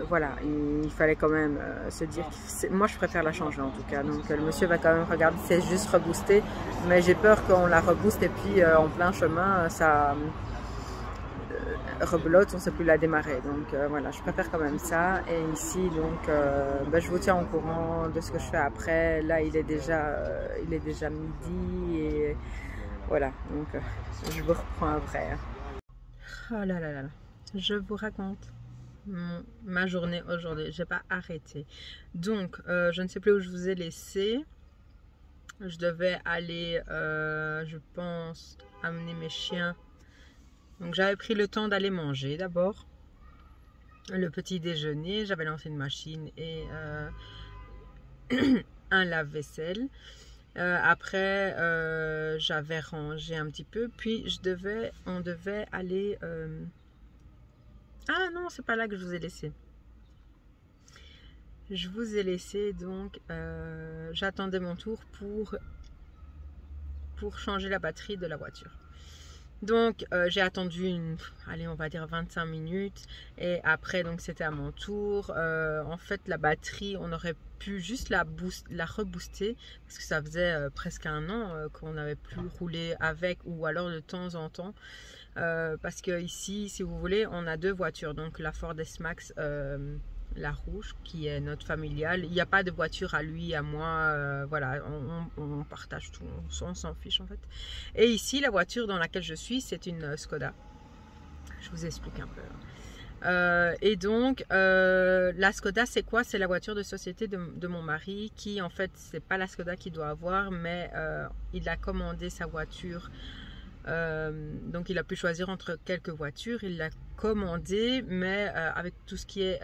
voilà, il fallait quand même se dire que moi je préfère la changer en tout cas. Donc le monsieur va quand même regarder, c'est juste reboosté, mais j'ai peur qu'on la rebooste et puis en plein chemin ça rebelote, on ne sait plus la démarrer. Donc voilà, je préfère quand même ça. Et ici donc ben, je vous tiens au courant de ce que je fais après. Là il est déjà midi, et voilà, donc je vous reprends après. Oh là là là là. Je vous raconte ma journée aujourd'hui, j'ai pas arrêté. Donc je ne sais plus où je vous ai laissé. Je devais aller je pense amener mes chiens. Donc j'avais pris le temps d'aller manger d'abord le petit déjeuner. J'avais lancé une machine et un lave-vaisselle. Après j'avais rangé un petit peu, puis on devait aller ah non, c'est pas là que je vous ai laissé. Je vous ai laissé donc j'attendais mon tour pour changer la batterie de la voiture. Donc j'ai attendu allez, on va dire 25 minutes, et après donc c'était à mon tour. En fait la batterie, on aurait pu juste la rebooster, parce que ça faisait presque un an qu'on n'avait plus roulé avec, ou alors de temps en temps. Parce que ici, si vous voulez, on a deux voitures, donc la Ford S-Max la rouge, qui est notre familiale. Il n'y a pas de voiture à lui, à moi, voilà, on partage tout, on s'en fiche en fait. Et ici, la voiture dans laquelle je suis, c'est une Skoda. Je vous explique un peu. Et donc, la Skoda, c'est quoi? C'est la voiture de société de mon mari, qui en fait, c'est pas la Skoda qu'il doit avoir, mais il a commandé sa voiture. Donc il a pu choisir entre quelques voitures, il l'a commandé, mais avec tout ce qui est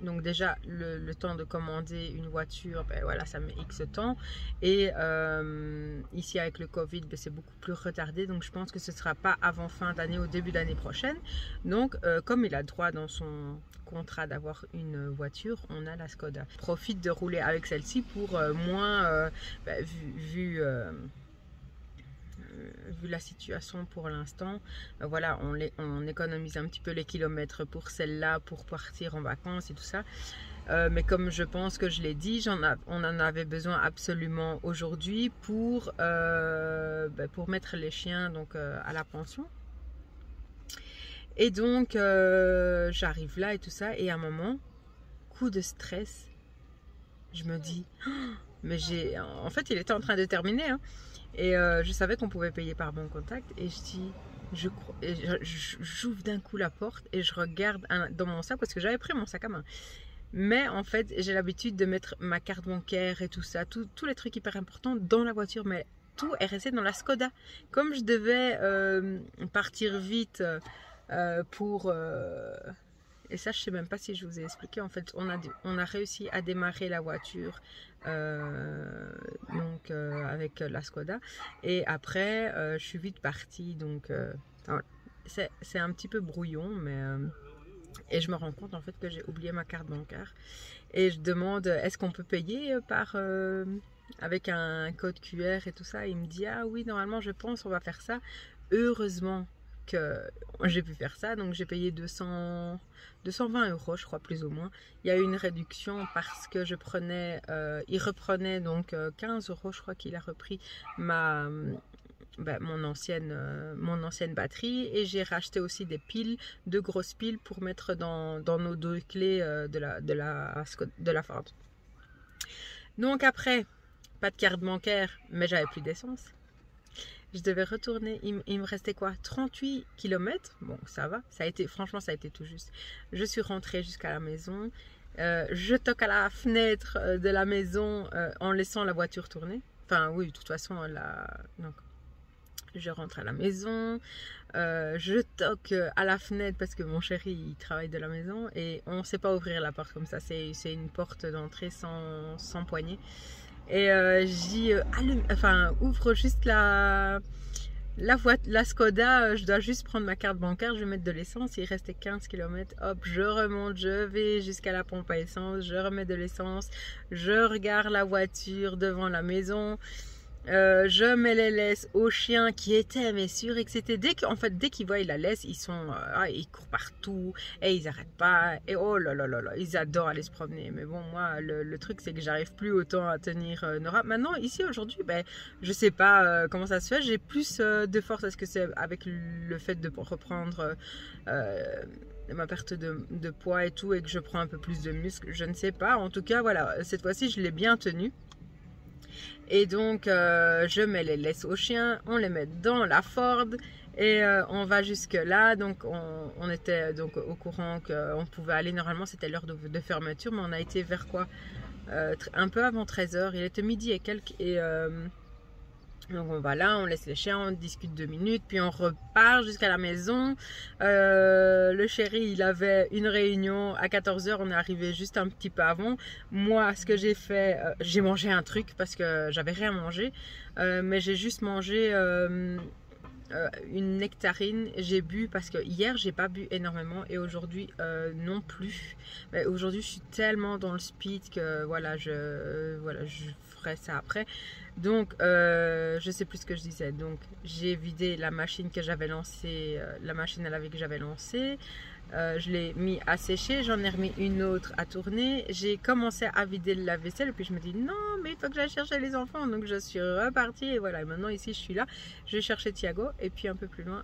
donc déjà le temps de commander une voiture, ben voilà, ça met X temps, et ici avec le Covid, ben, c'est beaucoup plus retardé, donc je pense que ce ne sera pas avant fin d'année ou début d'année prochaine. Donc comme il a droit dans son contrat d'avoir une voiture, on a la Skoda. Profite de rouler avec celle-ci pour moins ben, vu la situation pour l'instant, voilà, on économise un petit peu les kilomètres pour celle-là, pour partir en vacances et tout ça. Mais comme je pense que je l'ai dit, on en avait besoin absolument aujourd'hui pour mettre les chiens donc, à la pension. Et donc, j'arrive là et tout ça, et à un moment, coup de stress, je me dis, mais en fait, il était en train de terminer, hein. Et je savais qu'on pouvait payer par bon contact, et je dis, j'ouvre d'un coup la porte et je regarde dans mon sac, parce que j'avais pris mon sac à main. Mais en fait, j'ai l'habitude de mettre ma carte bancaire et tout ça, tous les trucs hyper importants dans la voiture, mais tout est resté dans la Skoda. Comme je devais partir vite pour... et ça, je sais même pas si je vous ai expliqué. En fait, on a réussi à démarrer la voiture donc avec la Skoda. Et après, je suis vite partie. Donc, c'est un petit peu brouillon, mais et je me rends compte en fait que j'ai oublié ma carte bancaire. Et je demande, est-ce qu'on peut payer avec un code QR et tout ça? Il me dit, ah oui, normalement, je pense, on va faire ça. Heureusement que j'ai pu faire ça, donc j'ai payé 220 €, je crois, plus ou moins. Il y a eu une réduction parce que il reprenait donc 15 €, je crois qu'il a repris mon ancienne batterie, et j'ai racheté aussi des piles, de grosses piles pour mettre dans nos deux clés de la Ford. Donc après, pas de carte bancaire, mais j'avais plus d'essence. Je devais retourner, il me restait quoi, 38 km. Bon, ça va, franchement, ça a été tout juste. Je suis rentrée jusqu'à la maison, je toque à la fenêtre de la maison en laissant la voiture tourner. Enfin, oui, de toute façon, donc, je rentre à la maison, je toque à la fenêtre parce que mon chéri, il travaille de la maison, et on ne sait pas ouvrir la porte comme ça, c'est une porte d'entrée sans poignée. Et ouvre juste la Skoda, je dois juste prendre ma carte bancaire, je vais mettre de l'essence, il restait 15 km, hop, je remonte, je vais jusqu'à la pompe à essence, je remets de l'essence, je regarde la voiture devant la maison, je mets les laisses aux chiens qui étaient mais sûrs et que c'était dès qu'ils voient la laisse, ils courent partout et ils n'arrêtent pas, et oh là là là là, ils adorent aller se promener. Mais bon, moi le truc c'est que j'arrive plus autant à tenir Nora. Maintenant ici aujourd'hui, je sais pas comment ça se fait, j'ai plus de force. Est-ce que c'est avec le fait de reprendre ma perte de poids et tout, et que je prends un peu plus de muscle, je ne sais pas. En tout cas voilà, cette fois-ci je l'ai bien tenu. Et donc je mets les laisses aux chiens, on les met dans la Ford, et on va jusque là. Donc on était donc au courant qu'on pouvait aller, normalement c'était l'heure de fermeture, mais on a été vers quoi, un peu avant 13 h, il était midi et quelques, et donc on va là, on laisse les chiens, on discute 2 minutes, puis on repart jusqu'à la maison. Le chéri, il avait une réunion à 14 h, on est arrivé juste un petit peu avant. Moi, ce que j'ai fait, j'ai mangé un truc parce que j'avais rien mangé, mais j'ai juste mangé une nectarine. J'ai bu parce que hier j'ai pas bu énormément, et aujourd'hui non plus. Mais aujourd'hui je suis tellement dans le speed que voilà, je ferai ça après. Donc je sais plus ce que je disais. Donc j'ai vidé la machine que j'avais lancée, la machine à laver que j'avais lancée. Je l'ai mis à sécher, j'en ai remis une autre à tourner. J'ai commencé à vider le lave-vaisselle, et puis je me dis non, mais il faut que j'aille chercher les enfants. Donc je suis repartie, et voilà. Et maintenant ici je suis là, je vais chercher Thiago, et puis un peu plus loin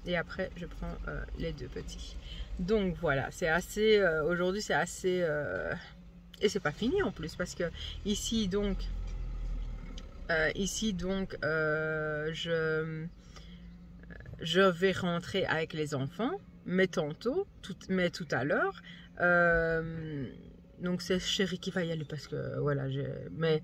et après je prends les deux petits. Donc voilà, c'est assez, aujourd'hui c'est assez, et c'est pas fini en plus parce que ici donc, je vais rentrer avec les enfants, mais tantôt, mais tout à l'heure. Donc c'est Chérie qui va y aller parce que voilà, mais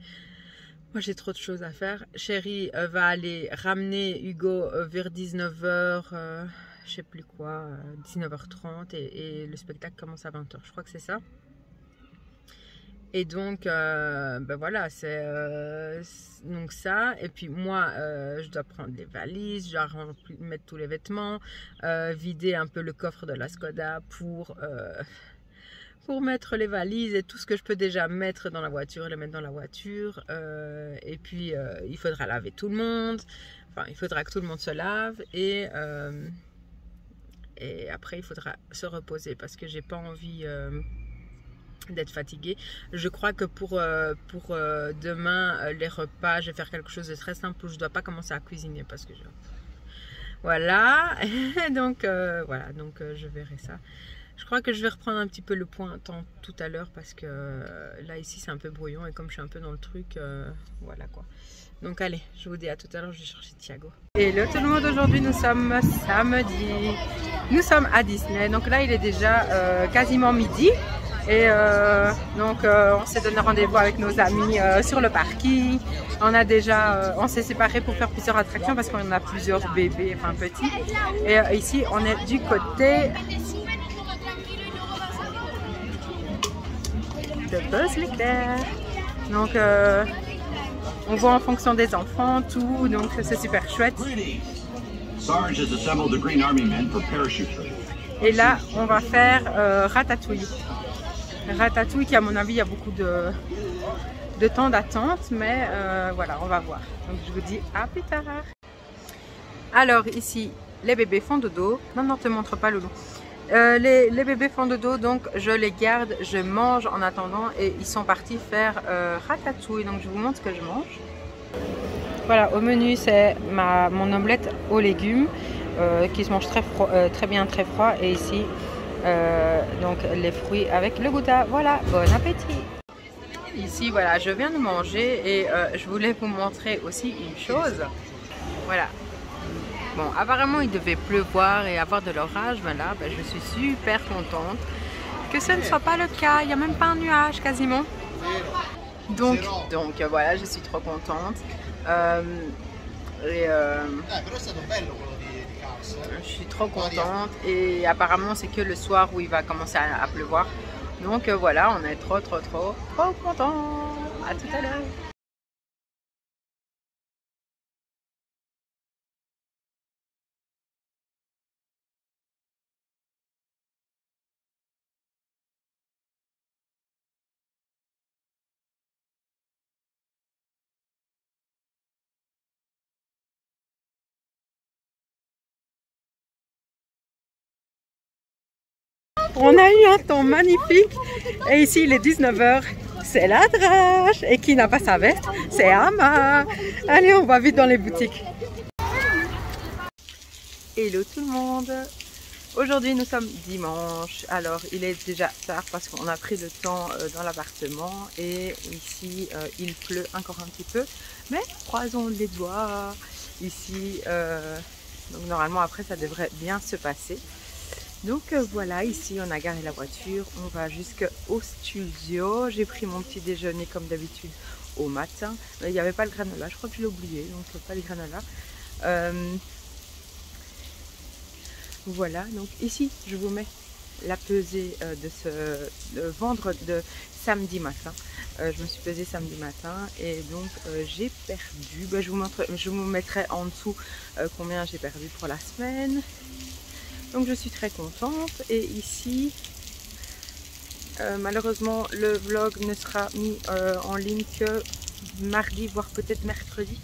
moi j'ai trop de choses à faire. Chérie va aller ramener Hugo vers 19h, je sais plus quoi, 19h30 et le spectacle commence à 20h, je crois que c'est ça. Et donc, ben voilà, c'est donc ça. Et puis moi, je dois prendre les valises, je dois mettre tous les vêtements, vider un peu le coffre de la Skoda pour mettre les valises et tout ce que je peux déjà mettre dans la voiture, les mettre dans la voiture. Et puis, il faudra laver tout le monde. Enfin, il faudra que tout le monde se lave. Et après, il faudra se reposer parce que j'ai pas envie d'être fatiguée. Je crois que pour demain, les repas, je vais faire quelque chose de très simple où je dois pas commencer à cuisiner parce que voilà. Donc, voilà, donc je verrai ça. Je crois que je vais reprendre un petit peu le point tout à l'heure parce que là ici c'est un peu brouillon et comme je suis un peu dans le truc, voilà quoi. Donc allez, je vous dis à tout à l'heure, je vais chercher Thiago. Hello tout le monde, aujourd'hui nous sommes samedi, nous sommes à Disney, donc là il est déjà quasiment midi et donc on s'est donné rendez-vous avec nos amis sur le parking. On s'est séparés pour faire plusieurs attractions parce qu'on a plusieurs bébés, enfin petits, et ici on est du côté de Buzz l'éclair. Donc on voit en fonction des enfants tout, donc c'est super chouette. Et là on va faire Ratatouille. Ratatouille qui à mon avis il y a beaucoup de temps d'attente, mais voilà, on va voir. Donc je vous dis à plus tard. Alors ici les bébés font dodo. Non, ne te montre pas Loulou. Les bébés font dodo, donc je les garde, je mange en attendant et ils sont partis faire ratatouille. Donc je vous montre ce que je mange. Voilà, au menu c'est mon omelette aux légumes qui se mange très bien, très froid. Et ici donc les fruits avec le gouda. Voilà, bon appétit. Ici voilà, je viens de manger et je voulais vous montrer aussi une chose. Voilà. Bon, apparemment il devait pleuvoir et avoir de l'orage, mais là je suis super contente que ce ne soit pas le cas. Il n'y a même pas un nuage quasiment. Donc voilà, je suis trop contente. Je suis trop contente et apparemment c'est que le soir où il va commencer à pleuvoir. Donc voilà, on est trop contents. À tout à l'heure. On a eu un temps magnifique et ici il est 19h, c'est la drache. Et qui n'a pas sa veste? C'est Ama. Allez, on va vite dans les boutiques. Hello tout le monde. Aujourd'hui nous sommes dimanche. Alors il est déjà tard parce qu'on a pris le temps dans l'appartement et ici il pleut encore un petit peu. Mais croisons les doigts. Ici, donc normalement après ça devrait bien se passer. Donc voilà, ici on a garé la voiture, on va jusqu'au studio. J'ai pris mon petit déjeuner comme d'habitude au matin. Il n'y avait pas le granola, je crois que je l'ai oublié, donc pas le granola. Voilà, donc ici je vous mets la pesée de samedi matin. Je me suis pesée samedi matin et donc j'ai perdu, je vous mettrai en dessous combien j'ai perdu pour la semaine. Donc je suis très contente et ici malheureusement le vlog ne sera mis en ligne que mardi voire peut-être mercredi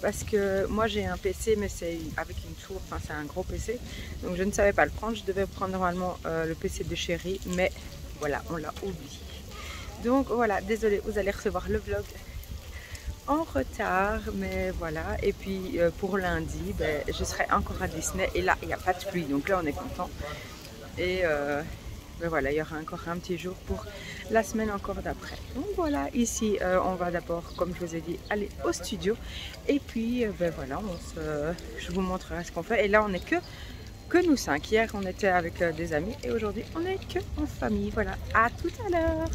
parce que moi j'ai un PC mais c'est avec une tour, enfin c'est un gros PC donc je ne savais pas le prendre. Je devais prendre normalement le PC de Chérie mais voilà, on l'a oublié. Donc voilà, désolée, vous allez recevoir le vlog en retard, mais voilà. Et puis pour lundi, je serai encore à Disney et là il n'y a pas de pluie, donc là on est content. Et ben voilà, il y aura encore un petit jour pour la semaine encore d'après. Donc voilà, ici on va d'abord, comme je vous ai dit, aller au studio. Et puis ben voilà, je vous montrerai ce qu'on fait. Et là on n'est que nous 5. Hier on était avec des amis et aujourd'hui on est que en famille. Voilà, à tout à l'heure.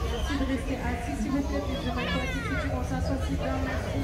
Merci de rester assis, s'il vous plaît, puis je vais si on s'assoit si bien, merci.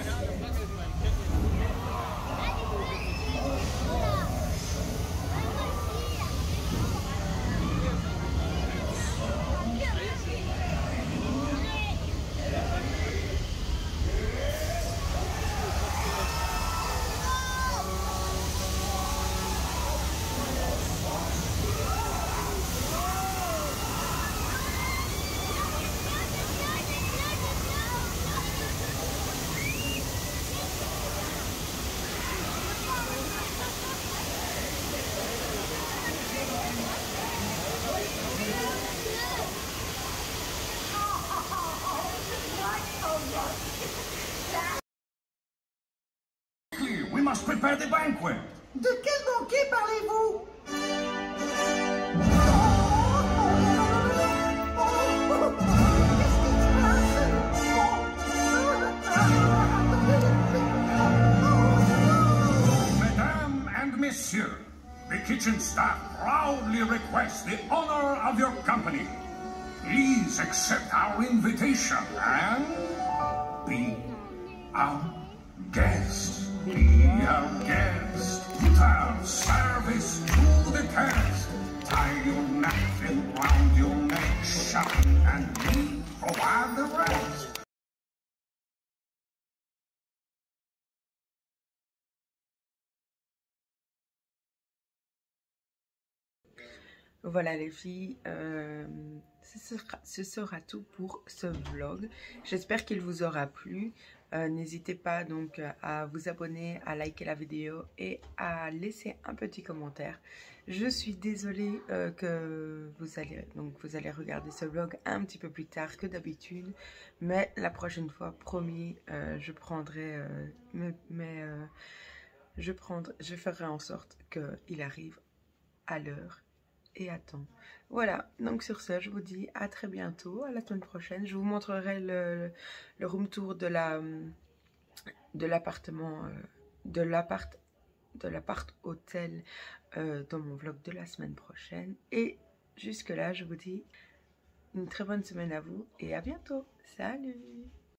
We must prepare the banquet. De quel banquet parlez-vous? Mesdames and messieurs, the kitchen staff proudly request the honor of your company. Please accept our invitation and be our guest. Be our guest. Put our service to the test. Tie your napkin round your neck, shine, and we provide the rest. Voilà les filles, ce sera tout pour ce vlog. J'espère qu'il vous aura plu. N'hésitez pas donc à vous abonner, à liker la vidéo et à laisser un petit commentaire. Je suis désolée que vous allez regarder ce vlog un petit peu plus tard que d'habitude. Mais la prochaine fois, promis, je ferai en sorte qu'il arrive à l'heure et à temps. Voilà, donc sur ce, je vous dis à très bientôt, à la semaine prochaine. Je vous montrerai le room tour de l'appartement, de l'appart hôtel dans mon vlog de la semaine prochaine. Et jusque là, je vous dis une très bonne semaine à vous et à bientôt. Salut!